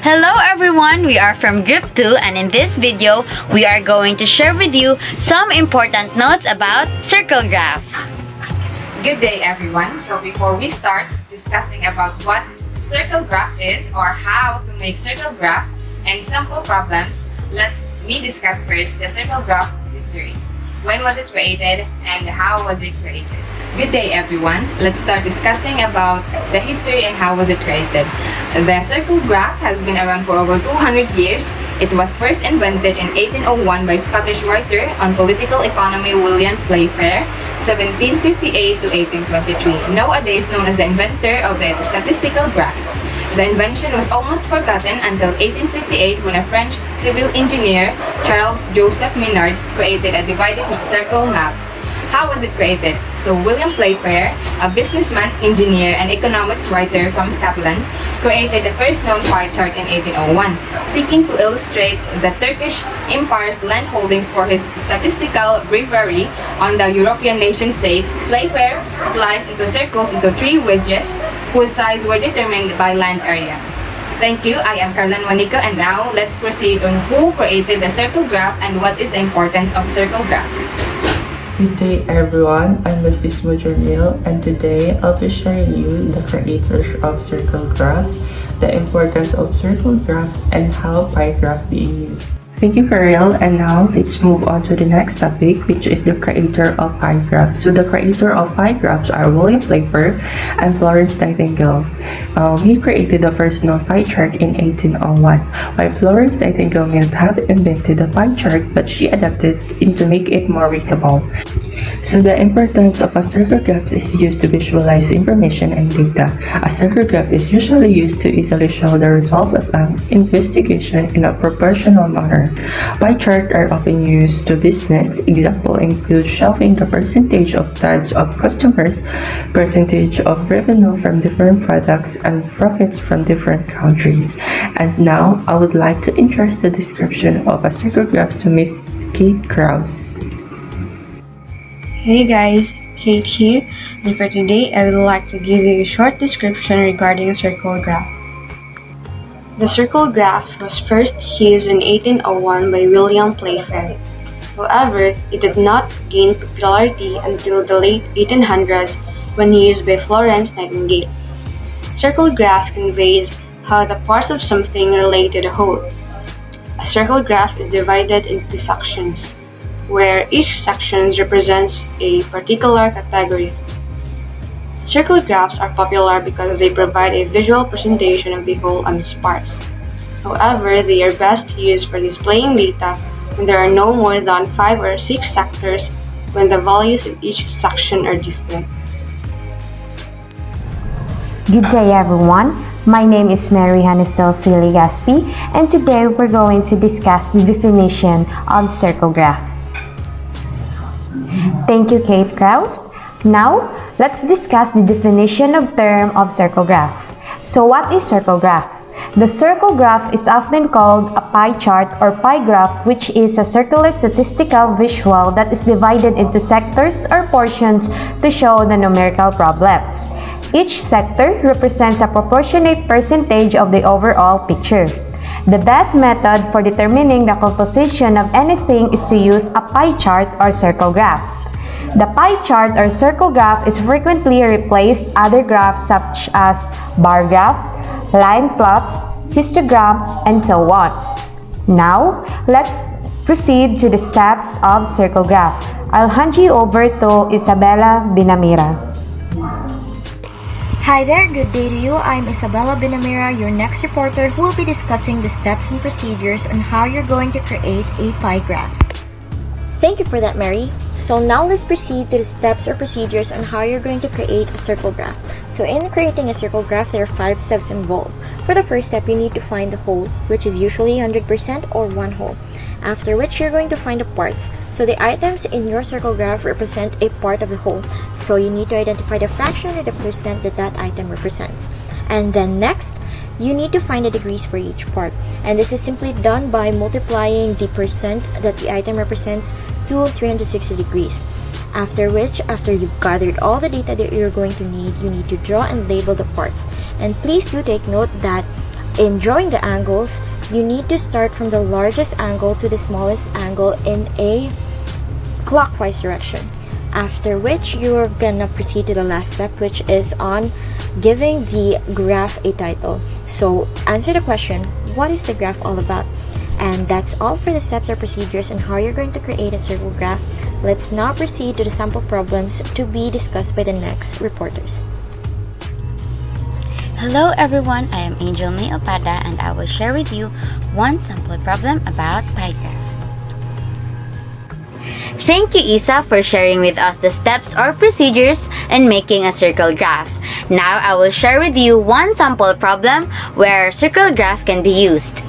Hello everyone, we are from Group 2 and in this video, we are going to share with you some important notes about circle graph. Good day everyone. So before we start discussing about what circle graph is or how to make circle graph and sample problems, let me discuss first the circle graph history. When was it created and how was it created? Good day everyone. Let's start discussing about the history and how was it created. The circle graph has been around for over 200 years. It was first invented in 1801 by Scottish writer on political economy William Playfair, 1758 to 1823, nowadays known as the inventor of the statistical graph. The invention was almost forgotten until 1858 when a French civil engineer, Charles Joseph Minard, created a divided circle map. How was it created? So William Playfair, a businessman, engineer, and economics writer from Scotland, created the first known pie chart in 1801, seeking to illustrate the Turkish Empire's land holdings for his statistical breviary on the European nation-states. Playfair sliced into circles into three wedges whose sides were determined by land area. Thank you, I am Carlan Juanico, and now let's proceed on who created the circle graph and what is the importance of circle graph. Good day everyone, I'm Mrs. Mujamil and today I'll be sharing you the creators of circle graph, the importance of circle graph, and how pie graph being used. Thank you, Karel, and now let's move on to the next topic, which is the creator of pie graphs. So the creator of pie graphs are William Playfair and Florence Nightingale. He created the first known pie chart in 1801, while Florence Nightingale may not have invented the pie chart, but she adapted it to make it more readable. So the importance of a circle graph is used to visualize information and data. A circle graph is usually used to easily show the result of an investigation in a proportional manner. Pie charts are often used to business. Examples include showing the percentage of types of customers, percentage of revenue from different products, and profits from different countries. And now, I would like to entrust the description of a circle graph to Miss Kate Krause. Hey guys, Kate here, and for today I would like to give you a short description regarding a circle graph. The circle graph was first used in 1801 by William Playfair. However, it did not gain popularity until the late 1800s when used by Florence Nightingale. Circle graph conveys how the parts of something relate to the whole. A circle graph is divided into sections, where each section represents a particular category. Circle graphs are popular because they provide a visual presentation of the whole and its parts. However, they are best used for displaying data when there are no more than 5 or 6 sectors when the values of each section are different. Good day everyone, my name is Mary Hanistel Gaspi, and today we're going to discuss the definition of circle graph. Thank you, Kate Krause. Now, let's discuss the definition of term of circle graph. So what is circle graph? The circle graph is often called a pie chart or pie graph, which is a circular statistical visual that is divided into sectors or portions to show the numerical problems. Each sector represents a proportionate percentage of the overall picture. The best method for determining the composition of anything is to use a pie chart or circle graph. The pie chart or circle graph is frequently replaced other graphs such as bar graph, line plots, histogram, and so on. Now, let's proceed to the steps of circle graph. I'll hand you over to Isabella Binamira. Hi there, good day to you. I'm Isabella Binamira, your next reporter who will be discussing the steps and procedures on how you're going to create a pie graph. Thank you for that, Mary. So now let's proceed to the steps or procedures on how you're going to create a circle graph. So in creating a circle graph, there are 5 steps involved. For the first step, you need to find the whole, which is usually 100% or one whole. After which, you're going to find the parts. So the items in your circle graph represent a part of the whole. So you need to identify the fraction or the percent that that item represents. And then next, you need to find the degrees for each part. And this is simply done by multiplying the percent that the item represents to 360 degrees. After which, after you've gathered all the data that you're going to need, you need to draw and label the parts. And please do take note that in drawing the angles, you need to start from the largest angle to the smallest angle in a clockwise direction. After which, you're gonna proceed to the last step, which is on giving the graph a title. So answer the question, what is the graph all about? And that's all for the steps or procedures on how you're going to create a circle graph. Let's now proceed to the sample problems to be discussed by the next reporters. Hello everyone, I am Angel May Opada and I will share with you one sample problem about pie graph. Thank you, Isa, for sharing with us the steps or procedures in making a circle graph. Now I will share with you one sample problem where circle graph can be used.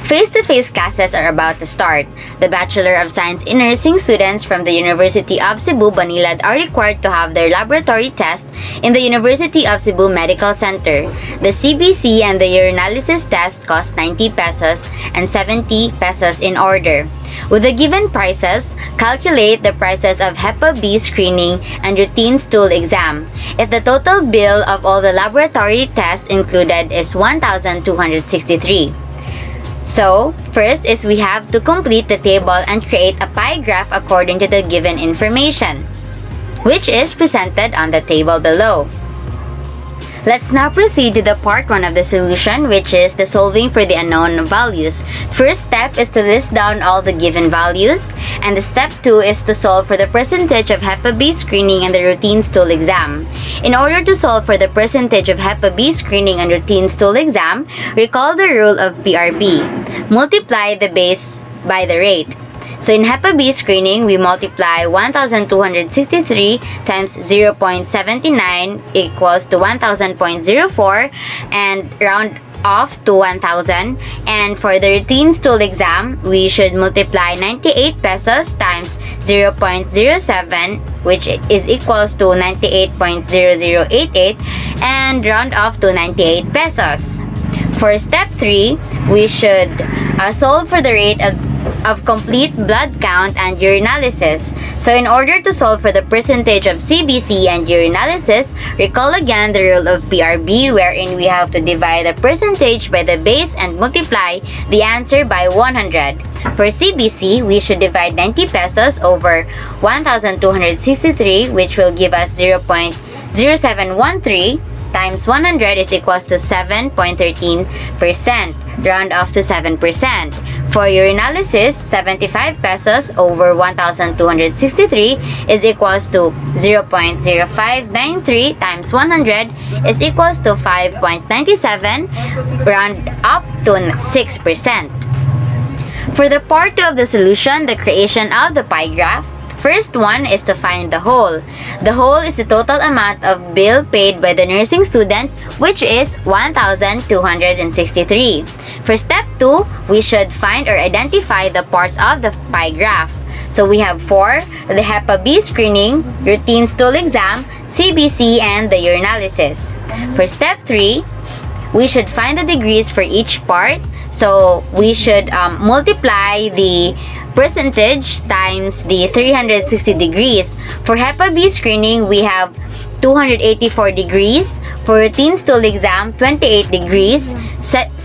Face-to-face classes are about to start. The Bachelor of Science in Nursing students from the University of Cebu, Banilad are required to have their laboratory test in the University of Cebu Medical Center. The CBC and the urinalysis test cost 90 pesos and 70 pesos in order. With the given prices, calculate the prices of Hep B screening and routine stool exam. If the total bill of all the laboratory tests included is 1,263. So, first is we have to complete the table and create a pie graph according to the given information, which is presented on the table below. Let's now proceed to the part 1 of the solution, which is the solving for the unknown values. First step is to list down all the given values, and the step 2 is to solve for the percentage of Hep B screening and the routine stool exam. In order to solve for the percentage of Hep B screening and routine stool exam, recall the rule of PRB. Multiply the base by the rate. So in Hep B screening, we multiply 1,263 times 0.79 equals to 1,000.04 and round off to 1,000. And for the routine stool exam, we should multiply 98 pesos times 0.07, which is equals to 98.0088 and round off to 98 pesos. For step 3, we should solve for the rate of complete blood count and urinalysis. So in order to solve for the percentage of CBC and urinalysis, recall again the rule of PRB, wherein we have to divide the percentage by the base and multiply the answer by 100. For CBC, we should divide 90 pesos over 1,263, which will give us 0.0713 times 100 is equals to 7.13%, round off to 7%. For urinalysis, 75 pesos over 1,263 is equals to 0.0593 times 100 is equals to 5.97, round up to 6%. For the part 2 of the solution, the creation of the pie graph, first one is to find the whole. The whole is the total amount of bill paid by the nursing student, which is 1,263. For step 2, we should find or identify the parts of the pie graph. So we have 4, the Hep B screening, routine stool exam, CBC, and the urinalysis. For step 3, we should find the degrees for each part. So we should multiply the percentage times the 360 degrees. For Hep B screening, we have 284 degrees. For routine stool exam, 28 degrees.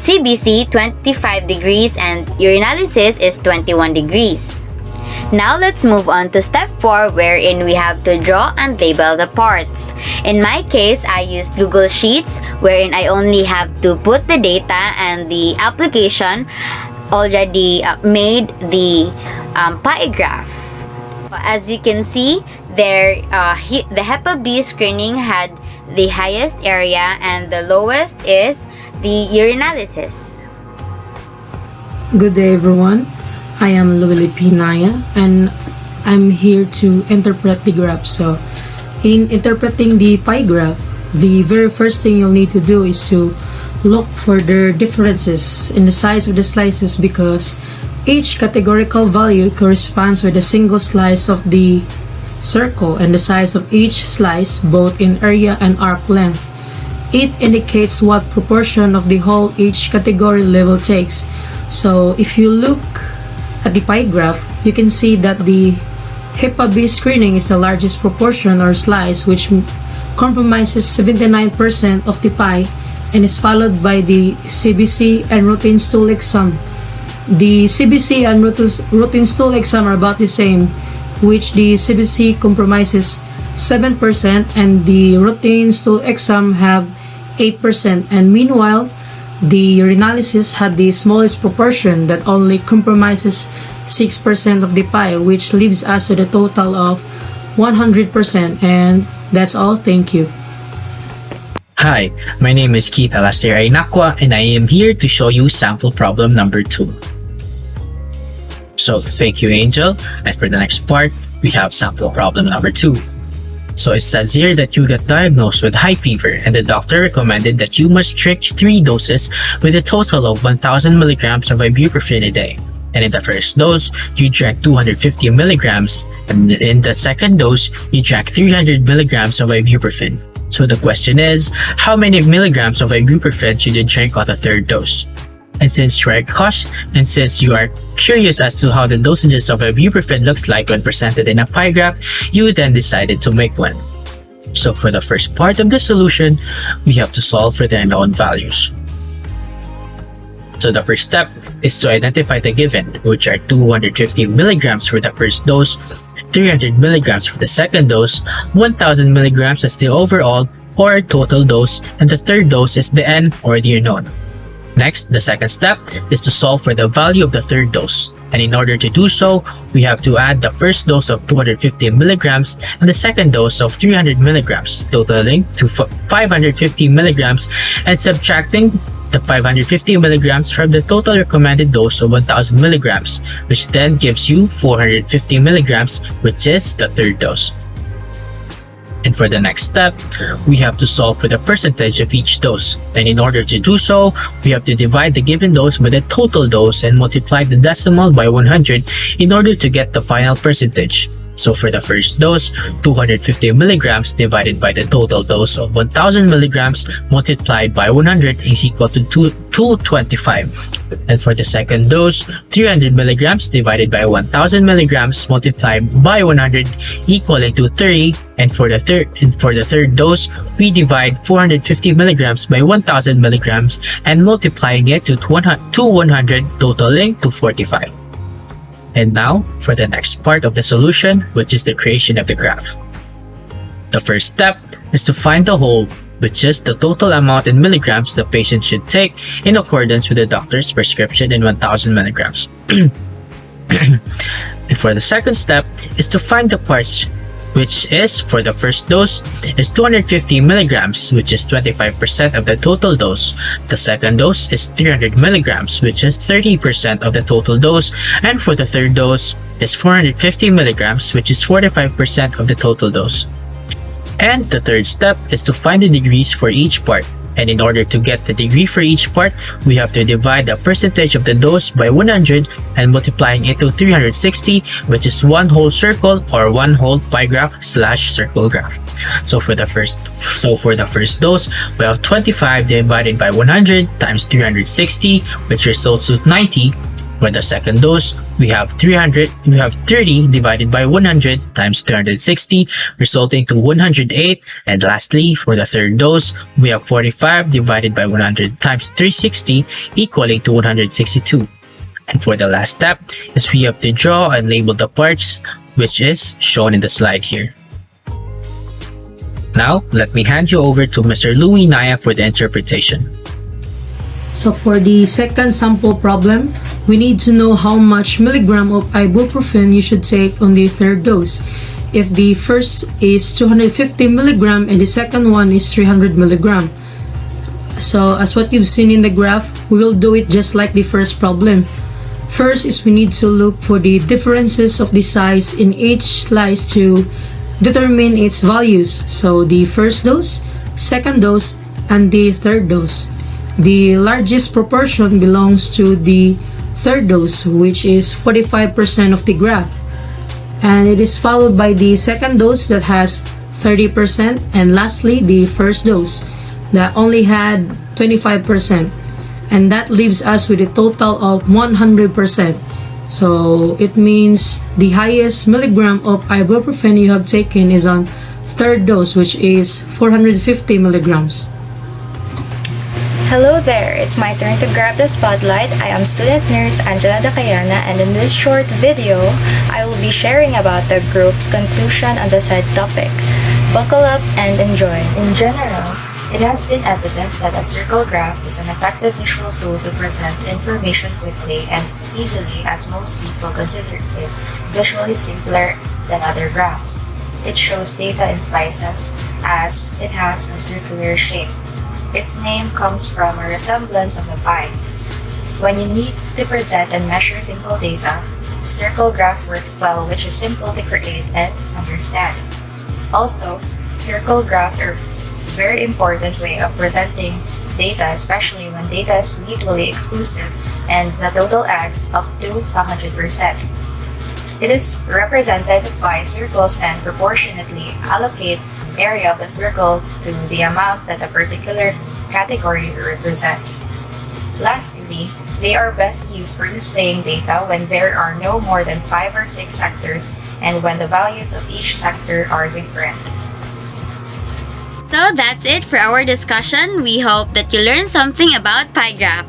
CBC, 25 degrees. And urinalysis is 21 degrees. Now let's move on to step 4, wherein we have to draw and label the parts. In my case, I used Google Sheets, wherein I only have to put the data and the application already made the pie graph. As you can see, there the Hep B screening had the highest area and the lowest is the urinalysis. Good day everyone, I am Luili P. Naya and I'm here to interpret the graph. So in interpreting the pie graph, the very first thing you'll need to do is to look for their differences in the size of the slices, because each categorical value corresponds with a single slice of the circle, and the size of each slice, both in area and arc length, it indicates what proportion of the whole each category level takes. So if you look at the pie graph, you can see that the Hep B screening is the largest proportion or slice, which compromises 79% of the pie, and is followed by the CBC and routine stool exam. The CBC and routine stool exam are about the same, which the CBC compromises 7% and the routine stool exam have 8%, and meanwhile, the urinalysis had the smallest proportion that only compromises 6% of the pie, which leaves us with a total of 100%, and that's all. Thank you. Hi, my name is Keith Alastair Ainacqua, and I am here to show you sample problem number 2. So thank you, Angel, and for the next part, we have sample problem number 2. So it says here that you got diagnosed with high fever and the doctor recommended that you must drink 3 doses with a total of 1000 milligrams of ibuprofen a day. And in the first dose, you drank 250 milligrams, and in the second dose, you drank 300 milligrams of ibuprofen. So the question is, how many milligrams of ibuprofen should you drink on the third dose? And since you are curious as to how the dosages of ibuprofen looks like when presented in a pie graph, you then decided to make one. So for the first part of the solution, we have to solve for the unknown values. So the first step is to identify the given, which are 250 milligrams for the first dose, 300 milligrams for the second dose, 1000 milligrams as the overall or total dose, and the third dose is the N or the unknown. Next, the second step is to solve for the value of the third dose. And in order to do so, we have to add the first dose of 250 milligrams and the second dose of 300 milligrams, totaling to 550 milligrams, and subtracting the 550 milligrams from the total recommended dose of 1000 milligrams, which then gives you 450 milligrams, which is the third dose. And for the next step, we have to solve for the percentage of each dose. And in order to do so, we have to divide the given dose by the total dose and multiply the decimal by 100 in order to get the final percentage. So for the first dose, 250 milligrams divided by the total dose of 1000 milligrams multiplied by 100 is equal to 225. And for the second dose, 300 milligrams divided by 1000 milligrams multiplied by 100 equaling to 30. And for the third dose, we divide 450 milligrams by 1000 milligrams and multiplying it to 100 totaling to 45. And now, for the next part of the solution, which is the creation of the graph. The first step is to find the whole, which is the total amount in milligrams the patient should take in accordance with the doctor's prescription in 1000 milligrams. And for the second step is to find the parts, which is, for the first dose, is 250 milligrams, which is 25% of the total dose. The second dose is 300 milligrams, which is 30% of the total dose. And for the third dose is 450 milligrams, which is 45% of the total dose. And the third step is to find the degrees for each part. And in order to get the degree for each part, we have to divide the percentage of the dose by 100 and multiplying it to 360, which is one whole circle or one whole pie graph / circle graph. So for the first dose, we have 25 divided by 100 times 360, which results to 90. For the second dose, we have 30 divided by 100 times 360, resulting to 108. And lastly, for the third dose, we have 45 divided by 100 times 360, equaling to 162. And for the last step is we have to draw and label the parts, which is shown in the slide here. Now, let me hand you over to Mr. Louis Naya for the interpretation. So for the second sample problem, we need to know how much milligram of ibuprofen you should take on the third dose. If the first is 250 milligram and the second one is 300 milligram. So as what you've seen in the graph, we will do it just like the first problem. First is we need to look for the differences of the size in each slice to determine its values. So the first dose, second dose, and the third dose. The largest proportion belongs to the third dose, which is 45% of the graph. And it is followed by the second dose that has 30%, and lastly the first dose that only had 25%. And that leaves us with a total of 100%. So it means the highest milligram of ibuprofen you have taken is on third dose, which is 450 milligrams. Hello there, it's my turn to grab the spotlight. I am student nurse Angela Dacayana, and in this short video, I will be sharing about the group's conclusion on the said topic. Buckle up and enjoy. In general, it has been evident that a circle graph is an effective visual tool to present information quickly and easily, as most people consider it visually simpler than other graphs. It shows data in slices as it has a circular shape. Its name comes from a resemblance of a pie. When you need to present and measure simple data, circle graph works well, which is simple to create and understand. Also, circle graphs are a very important way of presenting data, especially when data is mutually exclusive and the total adds up to 100%. It is represented by circles and proportionately allocate area of the circle to the amount that a particular category represents. Lastly, they are best used for displaying data when there are no more than 5 or 6 sectors and when the values of each sector are different. So that's it for our discussion. We hope that you learned something about pie graph.